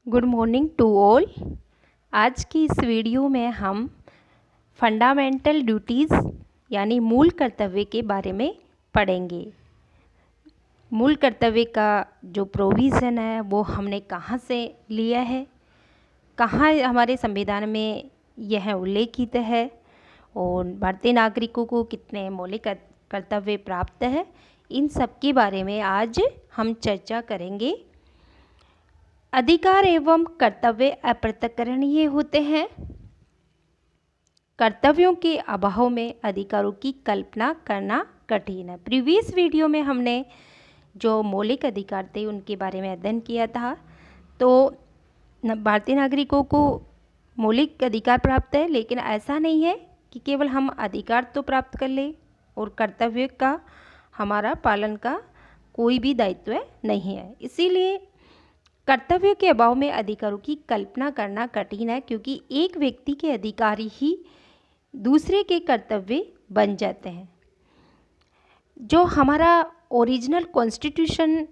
Good morning to all. आज की इस वीडियो में हम फंडामेंटल ड्यूटीज़ यानी मूल कर्तव्य के बारे में पढ़ेंगे। मूल कर्तव्य का जो प्रोविज़न है वो हमने कहाँ से लिया है, कहाँ हमारे संविधान में यह उल्लेखित है और भारतीय नागरिकों को कितने मौलिक कर्तव्य प्राप्त है, इन सब के बारे में आज हम चर्चा करेंगे। अधिकार एवं कर्तव्य अप्रत्यक्षरणीय होते हैं। कर्तव्यों के अभाव में अधिकारों की कल्पना करना कठिन है। प्रीवियस वीडियो में हमने जो मौलिक अधिकार थे उनके बारे में अध्ययन किया था। तो भारतीय नागरिकों को मौलिक अधिकार प्राप्त है, लेकिन ऐसा नहीं है कि केवल हम अधिकार तो प्राप्त कर ले और कर्तव्य का हमारा पालन का कोई भी दायित्व नहीं है। इसीलिए कर्तव्य के अभाव में अधिकारों की कल्पना करना कठिन है, क्योंकि एक व्यक्ति के अधिकार ही दूसरे के कर्तव्य बन जाते हैं। जो हमारा ओरिजिनल कॉन्स्टिट्यूशन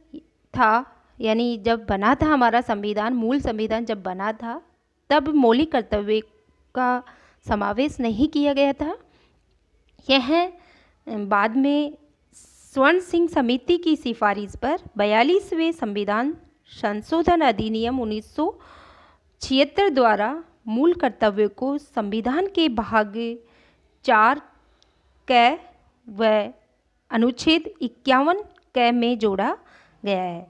था, यानी जब बना था हमारा संविधान, मूल संविधान जब बना था, तब मौलिक कर्तव्य का समावेश नहीं किया गया था। यह बाद में स्वर्ण सिंह समिति की सिफारिश पर 42वें संविधान संशोधन अधिनियम 1976 द्वारा मूल कर्तव्य को संविधान के भाग 4 क व अनुच्छेद 51 क में जोड़ा गया है।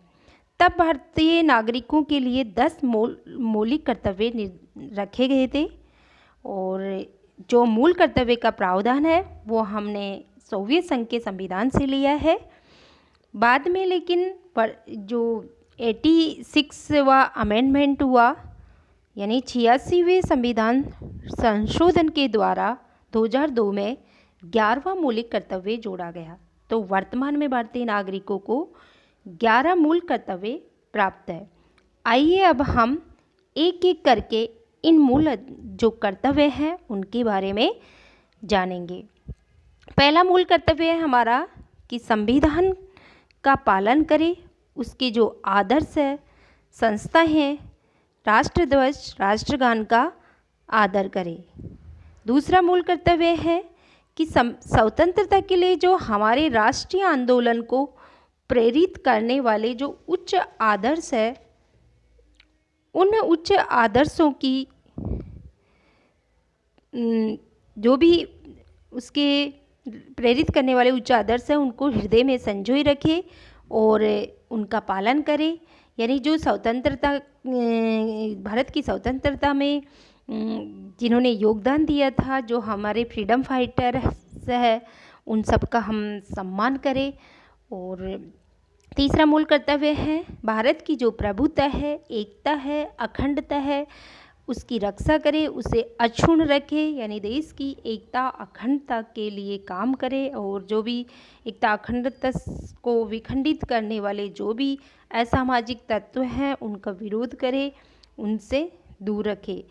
तब भारतीय नागरिकों के लिए 10 मौलिक कर्तव्य रखे गए थे और जो मूल कर्तव्य का प्रावधान है वो हमने सोवियत संघ के संविधान से लिया है। बाद में लेकिन जो 86वां अमेंडमेंट हुआ, यानी 86वें संविधान संशोधन के द्वारा 2002 में 11वां मौलिक कर्तव्य जोड़ा गया। तो वर्तमान में भारतीय नागरिकों को 11 मूल कर्तव्य प्राप्त है। आइए अब हम एक एक करके इन मूल जो कर्तव्य हैं उनके बारे में जानेंगे। पहला मूल कर्तव्य है हमारा कि संविधान का पालन करें, उसके जो आदर्श है, संस्था हैं, राष्ट्रध्वज, राष्ट्रगान का आदर करें। दूसरा मूल कर्तव्य है कि स्वतंत्रता के लिए जो हमारे राष्ट्रीय आंदोलन को प्रेरित करने वाले जो उच्च आदर्श है, उन उच्च आदर्शों की जो भी उसके प्रेरित करने वाले उच्च आदर्श हैं उनको हृदय में संजोए रखें और उनका पालन करें। यानी जो स्वतंत्रता, भारत की स्वतंत्रता में जिन्होंने योगदान दिया था, जो हमारे फ्रीडम फाइटर है, उन सब का हम सम्मान करें। और तीसरा मूल कर्तव्य है भारत की जो प्रभुता है, एकता है, अखंडता है, उसकी रक्षा करें, उसे अक्षुण्ण रखें, यानी देश की एकता अखंडता के लिए काम करें और जो भी एकता अखंडता को विखंडित करने वाले जो भी असामाजिक तत्व हैं उनका विरोध करें, उनसे दूर रखें।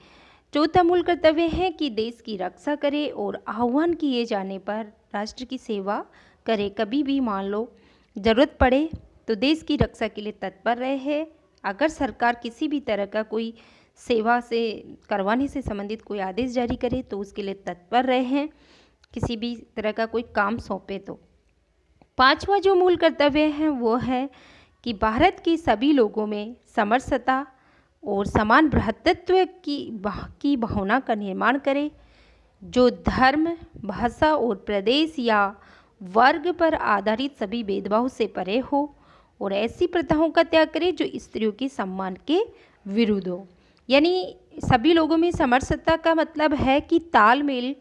चौथा मूल कर्तव्य है कि देश की रक्षा करें और आह्वान किए जाने पर राष्ट्र की सेवा करें। कभी भी मान लो ज़रूरत पड़े तो देश की रक्षा के लिए तत्पर रहे। अगर सरकार किसी भी तरह का कोई सेवा से करवाने से संबंधित कोई आदेश जारी करे तो उसके लिए तत्पर रहे हैं, किसी भी तरह का कोई काम सौंपे तो। पांचवा जो मूल कर्तव्य है वो है कि भारत के सभी लोगों में समरसता और समान भ्रातृत्व की भावना का निर्माण करे, जो धर्म, भाषा और प्रदेश या वर्ग पर आधारित सभी भेदभाव से परे हो और ऐसी प्रथाओं का त्याग करे जो स्त्रियों के सम्मान के विरुद्ध हो। यानी सभी लोगों में समरसता का मतलब है कि तालमेल,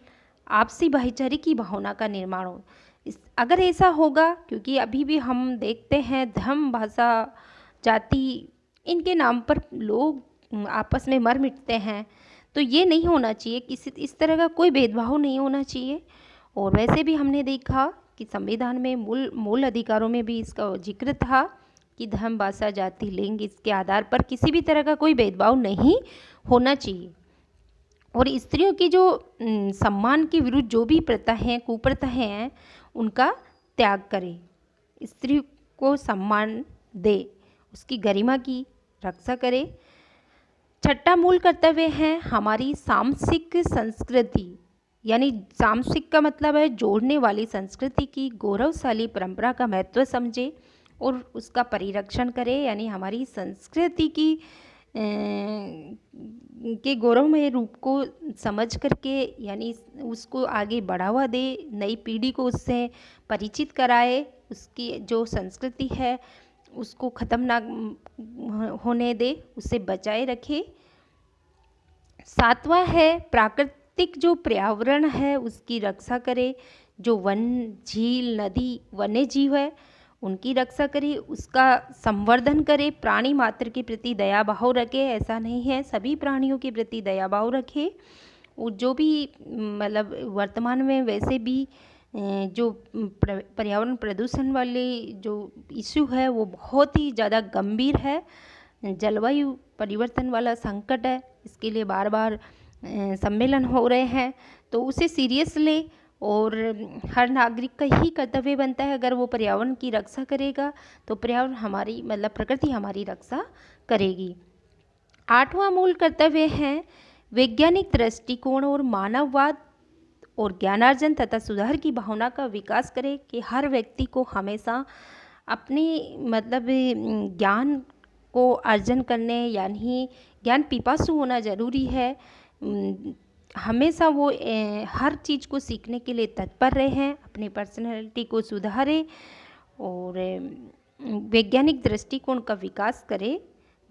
आपसी भाईचारे की भावना का निर्माण हो। अगर ऐसा होगा, क्योंकि अभी भी हम देखते हैं धर्म, भाषा, जाति, इनके नाम पर लोग आपस में मर मिटते हैं, तो ये नहीं होना चाहिए, किसी इस तरह का कोई भेदभाव नहीं होना चाहिए। और वैसे भी हमने देखा कि संविधान में मूल अधिकारों में भी इसका जिक्र था कि धर्म, भाषा, जाति, लिंग, इसके आधार पर किसी भी तरह का कोई भेदभाव नहीं होना चाहिए। और स्त्रियों की जो सम्मान के विरुद्ध जो भी प्रथा हैं, कुप्रथाएं हैं, उनका त्याग करें, स्त्री को सम्मान दे, उसकी गरिमा की रक्षा करे। छठा मूल कर्तव्य है हमारी सांस्कृतिक संस्कृति, यानी सांस्कृतिक का मतलब है जोड़ने वाली संस्कृति की गौरवशाली परंपरा का महत्व समझे और उसका परिरक्षण करे, यानी हमारी संस्कृति की के गौरवमय रूप को समझ करके यानी उसको आगे बढ़ावा दे, नई पीढ़ी को उससे परिचित कराए, उसकी जो संस्कृति है उसको ख़त्म ना होने दे, उसे बचाए रखे। सातवां है प्राकृतिक जो पर्यावरण है उसकी रक्षा करे, जो वन, झील, नदी, वन्य जीव है उनकी रक्षा करे, उसका संवर्धन करे, प्राणी मात्र के प्रति दया भाव रखे। ऐसा नहीं है, सभी प्राणियों के प्रति दया भाव रखे। और जो भी मतलब वर्तमान में वैसे भी जो पर्यावरण प्रदूषण वाले जो इशू है वो बहुत ही ज़्यादा गंभीर है, जलवायु परिवर्तन वाला संकट है, इसके लिए बार बार सम्मेलन हो रहे हैं, तो उसे सीरियस ले और हर नागरिक का ही कर्तव्य बनता है, अगर वो पर्यावरण की रक्षा करेगा तो पर्यावरण हमारी मतलब प्रकृति हमारी रक्षा करेगी। आठवां मूल कर्तव्य है वैज्ञानिक दृष्टिकोण और मानववाद और ज्ञानार्जन तथा सुधार की भावना का विकास करे, कि हर व्यक्ति को हमेशा अपनी मतलब ज्ञान को अर्जन करने यानी ज्ञान पिपासु होना ज़रूरी है। हमेशा वो हर चीज़ को सीखने के लिए तत्पर रहे हैं, अपनी पर्सनैलिटी को सुधारे और वैज्ञानिक दृष्टिकोण का विकास करे,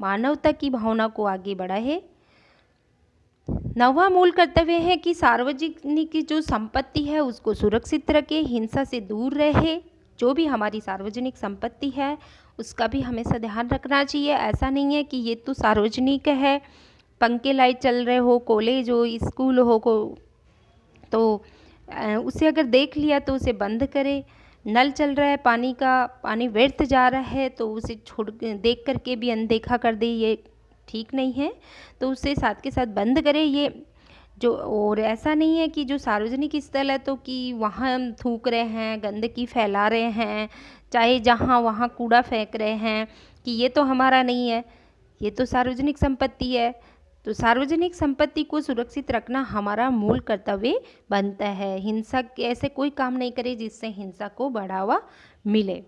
मानवता की भावना को आगे बढ़ाए। नौवां मूल कर्तव्य है कि सार्वजनिक जो संपत्ति है उसको सुरक्षित रखे, हिंसा से दूर रहे, जो भी हमारी सार्वजनिक संपत्ति है उसका भी हमेशा ध्यान रखना चाहिए। ऐसा नहीं है कि ये तो सार्वजनिक है, पंखे लाइट चल रहे हो, कॉलेज हो, स्कूल हो को तो उसे अगर देख लिया तो उसे बंद करे, नल चल रहा है पानी का, पानी व्यर्थ जा रहा है तो उसे छोड़ देख करके भी अनदेखा कर दे, ये ठीक नहीं है, तो उसे साथ के साथ बंद करें। ये जो और ऐसा नहीं है कि जो सार्वजनिक स्थल है तो कि वहाँ हम थूक रहे हैं, गंदगी फैला रहे हैं, चाहे जहाँ वहाँ कूड़ा फेंक रहे हैं, कि ये तो हमारा नहीं है, ये तो सार्वजनिक संपत्ति है। तो सार्वजनिक संपत्ति को सुरक्षित रखना हमारा मूल कर्तव्य बनता है। हिंसा के ऐसे कोई काम नहीं करे जिससे हिंसा को बढ़ावा मिले।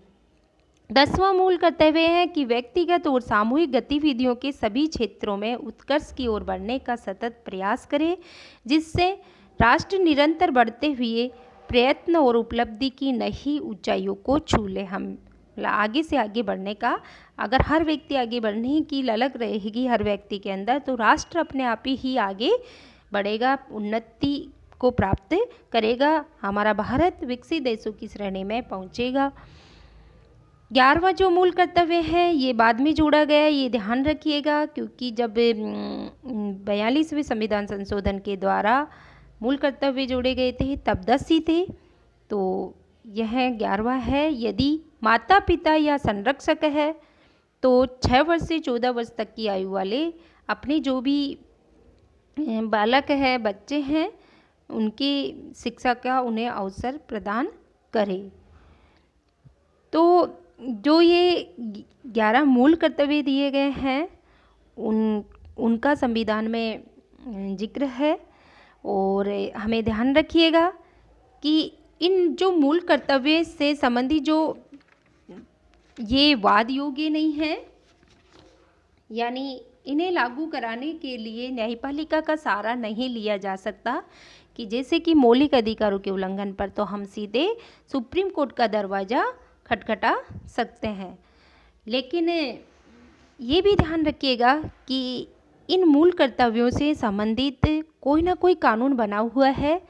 10वां मूल कर्तव्य है कि व्यक्तिगत और सामूहिक गतिविधियों के सभी क्षेत्रों में उत्कर्ष की ओर बढ़ने का सतत प्रयास करे, जिससे राष्ट्र निरंतर बढ़ते हुए प्रयत्न और उपलब्धि की नई ऊंचाइयों को छू ले। हम आगे से आगे बढ़ने का, अगर हर व्यक्ति आगे बढ़ने की ललक रहेगी हर व्यक्ति के अंदर, तो राष्ट्र अपने आप ही आगे बढ़ेगा, उन्नति को प्राप्त करेगा, हमारा भारत विकसित देशों की श्रेणी में पहुंचेगा। 11वां जो मूल कर्तव्य है ये बाद में जोड़ा गया है, ये ध्यान रखिएगा, क्योंकि जब 42वें संविधान संशोधन के द्वारा मूल कर्तव्य जोड़े गए थे तब 10 ही थे, तो यह 11वां है। यदि माता पिता या संरक्षक है तो 6 वर्ष से 14 वर्ष तक की आयु वाले अपने जो भी बालक है, बच्चे हैं, उनकी शिक्षा का उन्हें अवसर प्रदान करें। तो जो ये 11 मूल कर्तव्य दिए गए हैं उनका संविधान में जिक्र है, और हमें ध्यान रखिएगा कि इन जो मूल कर्तव्य से संबंधी जो ये वाद योग्य नहीं है, यानी इन्हें लागू कराने के लिए न्यायपालिका का सहारा नहीं लिया जा सकता, कि जैसे कि मौलिक अधिकारों के उल्लंघन पर तो हम सीधे सुप्रीम कोर्ट का दरवाज़ा खटखटा सकते हैं। लेकिन ये भी ध्यान रखिएगा कि इन मूल कर्तव्यों से संबंधित कोई ना कोई कानून बना हुआ है,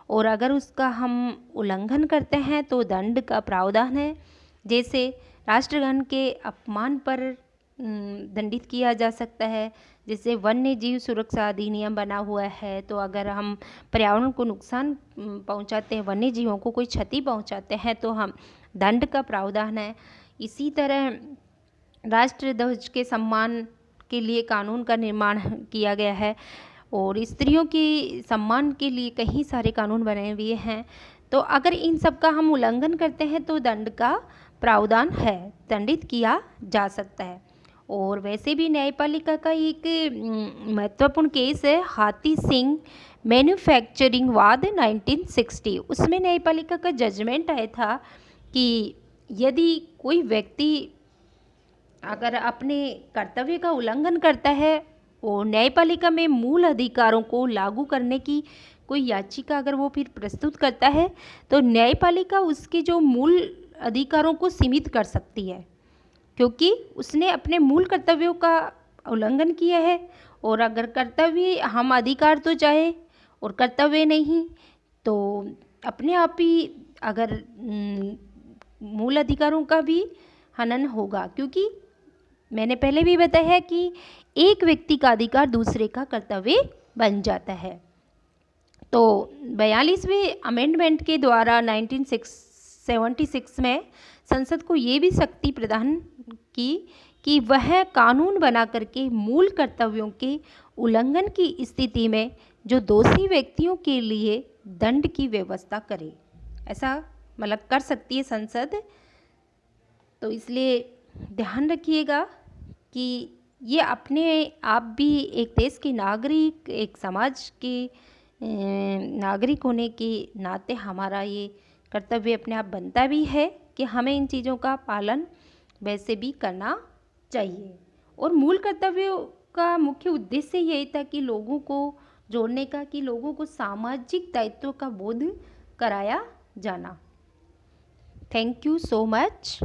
और अगर उसका हम उल्लंघन करते हैं तो दंड का प्रावधान है। जैसे राष्ट्रगान के अपमान पर दंडित किया जा सकता है, जैसे वन्य जीव सुरक्षा अधिनियम बना हुआ है, तो अगर हम पर्यावरण को नुकसान पहुंचाते हैं, वन्य जीवों को कोई क्षति पहुंचाते हैं तो हम दंड का प्रावधान है। इसी तरह राष्ट्र ध्वज के सम्मान के लिए कानून का निर्माण किया गया है, और स्त्रियों के सम्मान के लिए कई सारे कानून बने हुए हैं। तो अगर इन सब का हम उल्लंघन करते हैं तो दंड का प्रावधान है, दंडित किया जा सकता है। और वैसे भी न्यायपालिका का एक महत्वपूर्ण केस है हाथी सिंह मैन्युफैक्चरिंग वाद 1960। उसमें न्यायपालिका का जजमेंट आया था कि यदि कोई व्यक्ति अगर अपने कर्तव्य का उल्लंघन करता है और न्यायपालिका में मूल अधिकारों को लागू करने की कोई याचिका अगर वो फिर प्रस्तुत करता है तो न्यायपालिका उसके जो मूल अधिकारों को सीमित कर सकती है, क्योंकि उसने अपने मूल कर्तव्यों का उल्लंघन किया है। और अगर कर्तव्य हम अधिकार तो चाहे और कर्तव्य नहीं, तो अपने आप ही अगर मूल अधिकारों का भी हनन होगा, क्योंकि मैंने पहले भी बताया कि एक व्यक्ति का अधिकार दूसरे का कर्तव्य बन जाता है। तो 42वें अमेंडमेंट के द्वारा 1976 में संसद को ये भी शक्ति प्रदान की कि वह कानून बना करके मूल कर्तव्यों के उल्लंघन की स्थिति में जो दोषी व्यक्तियों के लिए दंड की व्यवस्था करे। ऐसा मतलब कर सकती है संसद। तो इसलिए ध्यान रखिएगा कि ये अपने आप भी एक देश के नागरिक, एक समाज के नागरिक होने के नाते हमारा ये कर्तव्य अपने आप बनता भी है कि हमें इन चीज़ों का पालन वैसे भी करना चाहिए। और मूल कर्तव्यों का मुख्य उद्देश्य यही था कि लोगों को जोड़ने का, कि लोगों को सामाजिक दायित्व का बोध कराया जाना। Thank you so much.